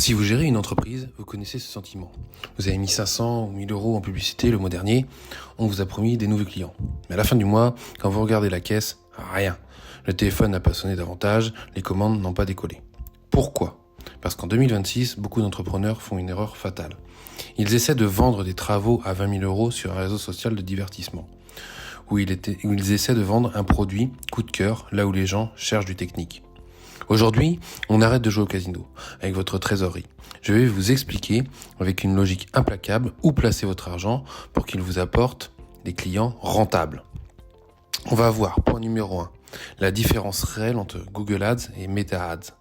Si vous gérez une entreprise, vous connaissez ce sentiment. Vous avez mis 500 ou 1000 euros en publicité le mois dernier, on vous a promis des nouveaux clients. Mais à la fin du mois, quand vous regardez la caisse, rien. Le téléphone n'a pas sonné davantage, les commandes n'ont pas décollé. Pourquoi ? Parce qu'en 2026, beaucoup d'entrepreneurs font une erreur fatale. Ils essaient de vendre des travaux à 20 000 euros sur un réseau social de divertissement, où ils essaient de vendre un produit coup de cœur, là où les gens cherchent du technique. Aujourd'hui, on arrête de jouer au casino avec votre trésorerie. Je vais vous expliquer avec une logique implacable où placer votre argent pour qu'il vous apporte des clients rentables. On va voir, point numéro 1, la différence réelle entre Google Ads et Meta Ads.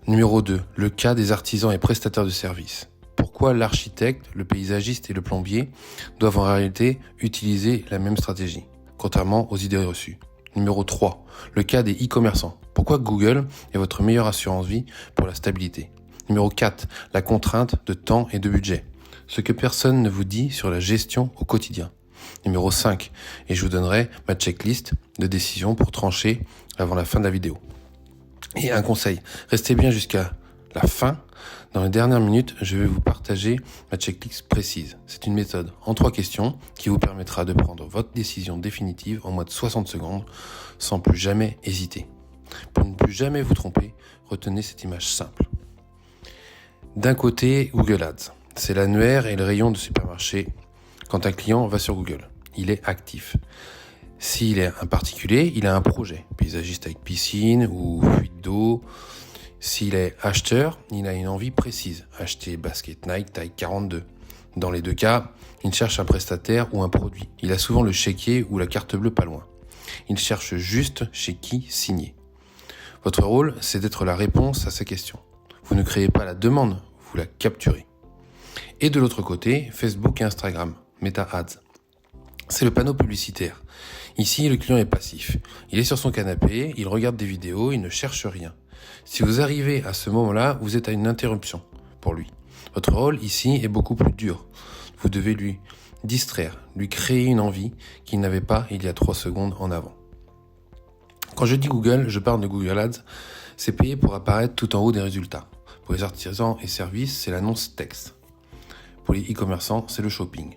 Numéro 2, le cas des artisans et prestataires de services. Pourquoi l'architecte, le paysagiste et le plombier doivent en réalité utiliser la même stratégie, contrairement aux idées reçues. Numéro 3, le cas des e-commerçants. Pourquoi Google est votre meilleure assurance-vie pour la stabilité. Numéro 4, la contrainte de temps et de budget. Ce que personne ne vous dit sur la gestion au quotidien. Numéro 5, et je vous donnerai ma checklist de décisions pour trancher avant la fin de la vidéo. Et un conseil, restez bien jusqu'à la fin. Dans les dernières minutes, je vais vous partager ma checklist précise. C'est une méthode en 3 questions qui vous permettra de prendre votre décision définitive en moins de 60 secondes sans plus jamais hésiter. Pour ne plus jamais vous tromper, retenez cette image simple. D'un côté, Google Ads. C'est l'annuaire et le rayon de supermarché. Quand un client va sur Google, il est actif. S'il est un particulier, il a un projet. Paysagiste avec piscine ou fuite d'eau. S'il est acheteur, il a une envie précise. Acheter basket Nike taille 42. Dans les deux cas, il cherche un prestataire ou un produit. Il a souvent le chéquier ou la carte bleue pas loin. Il cherche juste chez qui signer. Votre rôle, c'est d'être la réponse à ces questions. Vous ne créez pas la demande, vous la capturez. Et de l'autre côté, Facebook et Instagram, Meta Ads. C'est le panneau publicitaire. Ici, le client est passif. Il est sur son canapé, il regarde des vidéos, il ne cherche rien. Si vous arrivez à ce moment-là, vous êtes à une interruption pour lui. Votre rôle ici est beaucoup plus dur. Vous devez lui distraire, lui créer une envie qu'il n'avait pas il y a 3 secondes en avant. Quand je dis Google, je parle de Google Ads. C'est payé pour apparaître tout en haut des résultats. Pour les artisans et services, c'est l'annonce texte. Pour les e-commerçants, c'est le shopping.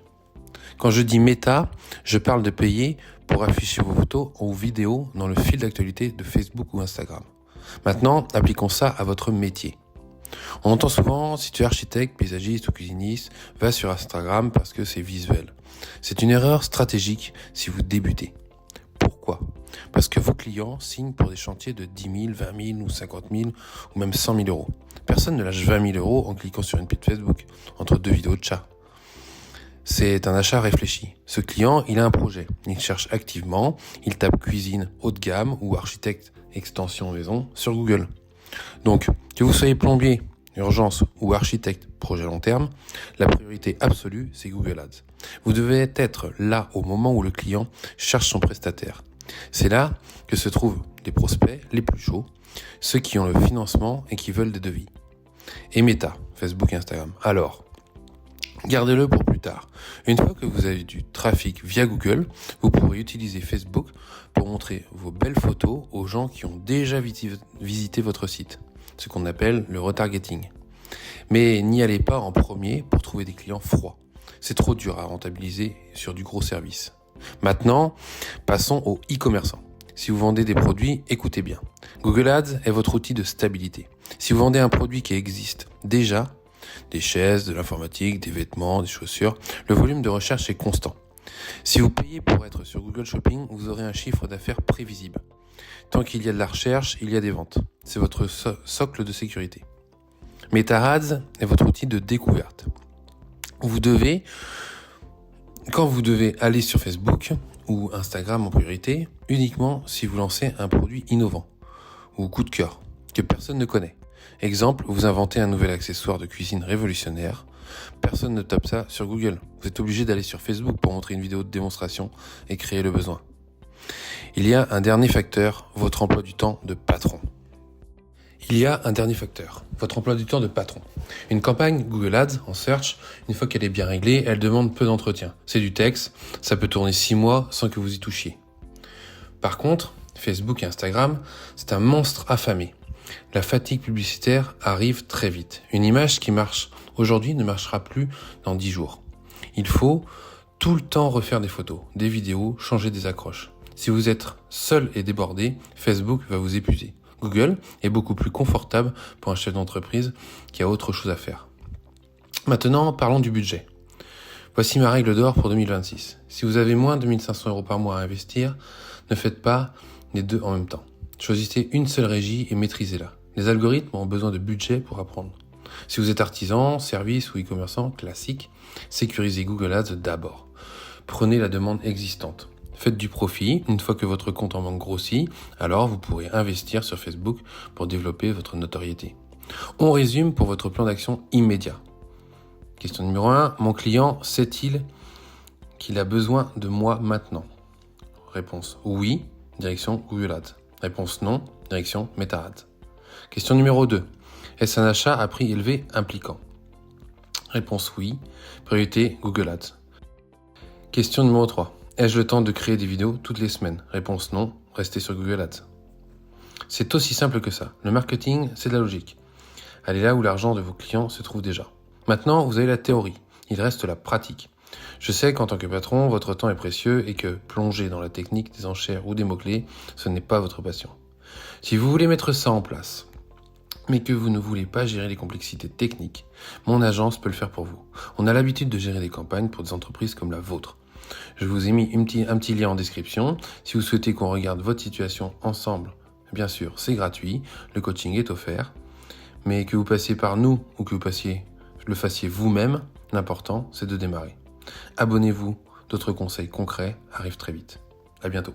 Quand je dis méta, je parle de payer pour afficher vos photos ou vidéos dans le fil d'actualité de Facebook ou Instagram. Maintenant, appliquons ça à votre métier. On entend souvent, si tu es architecte, paysagiste ou cuisiniste, va sur Instagram parce que c'est visuel. C'est une erreur stratégique si vous débutez. Pourquoi ? Parce que vos clients signent pour des chantiers de 10 000, 20 000 ou 50 000 ou même 100 000 euros. Personne ne lâche 20 000 euros en cliquant sur une pub Facebook, entre 2 vidéos de chat. C'est un achat réfléchi. Ce client, il a un projet. Il cherche activement, il tape cuisine haut de gamme ou architecte extension maison sur Google. Donc, que vous soyez plombier, urgence ou architecte projet long terme, la priorité absolue, c'est Google Ads. Vous devez être là au moment où le client cherche son prestataire. C'est là que se trouvent les prospects les plus chauds, ceux qui ont le financement et qui veulent des devis. Et Meta, Facebook et Instagram. Alors, gardez-le pour plus tard. Une fois que vous avez du trafic via Google, vous pourrez utiliser Facebook pour montrer vos belles photos aux gens qui ont déjà visité votre site, ce qu'on appelle le retargeting. Mais n'y allez pas en premier pour trouver des clients froids. C'est trop dur à rentabiliser sur du gros service. Maintenant, passons aux e-commerçants. Si vous vendez des produits, écoutez bien. Google Ads est votre outil de stabilité. Si vous vendez un produit qui existe déjà, des chaises, de l'informatique, des vêtements, des chaussures, le volume de recherche est constant. Si vous payez pour être sur Google Shopping, vous aurez un chiffre d'affaires prévisible. Tant qu'il y a de la recherche, il y a des ventes. C'est votre socle de sécurité. Meta Ads est votre outil de découverte. Quand vous devez aller sur Facebook ou Instagram en priorité, uniquement si vous lancez un produit innovant ou coup de cœur que personne ne connaît. Exemple, vous inventez un nouvel accessoire de cuisine révolutionnaire. Personne ne tape ça sur Google. Vous êtes obligé d'aller sur Facebook pour montrer une vidéo de démonstration et créer le besoin. Il y a un dernier facteur, votre emploi du temps de patron. Une campagne Google Ads en search, une fois qu'elle est bien réglée, elle demande peu d'entretien. C'est du texte, ça peut tourner 6 mois sans que vous y touchiez. Par contre, Facebook et Instagram, c'est un monstre affamé. La fatigue publicitaire arrive très vite. Une image qui marche aujourd'hui ne marchera plus dans 10 jours. Il faut tout le temps refaire des photos, des vidéos, changer des accroches. Si vous êtes seul et débordé, Facebook va vous épuiser. Google est beaucoup plus confortable pour un chef d'entreprise qui a autre chose à faire. Maintenant, parlons du budget. Voici ma règle d'or pour 2026. Si vous avez moins de 1 500 € par mois à investir, ne faites pas les deux en même temps. Choisissez une seule régie et maîtrisez-la. Les algorithmes ont besoin de budget pour apprendre. Si vous êtes artisan, service ou e-commerçant classique, sécurisez Google Ads d'abord. Prenez la demande existante. Faites du profit. Une fois que votre compte en banque grossit, alors vous pourrez investir sur Facebook pour développer votre notoriété. On résume pour votre plan d'action immédiat. Question numéro 1. Mon client sait-il qu'il a besoin de moi maintenant? Réponse oui, direction Google Ads. Réponse non, direction Meta Ads. Question numéro 2. Est-ce un achat à prix élevé impliquant? Réponse oui, priorité Google Ads. Question numéro 3. Ai-je le temps de créer des vidéos toutes les semaines? Réponse non, restez sur Google Ads. C'est aussi simple que ça. Le marketing, c'est de la logique. Allez là où l'argent de vos clients se trouve déjà. Maintenant, vous avez la théorie. Il reste la pratique. Je sais qu'en tant que patron, votre temps est précieux et que plonger dans la technique des enchères ou des mots-clés, ce n'est pas votre passion. Si vous voulez mettre ça en place, mais que vous ne voulez pas gérer les complexités techniques, mon agence peut le faire pour vous. On a l'habitude de gérer des campagnes pour des entreprises comme la vôtre. Je vous ai mis un petit lien en description. Si vous souhaitez qu'on regarde votre situation ensemble, bien sûr, c'est gratuit, le coaching est offert. Mais que vous passiez par nous ou que vous le fassiez vous-même, l'important, c'est de démarrer. Abonnez-vous, d'autres conseils concrets arrivent très vite. À bientôt.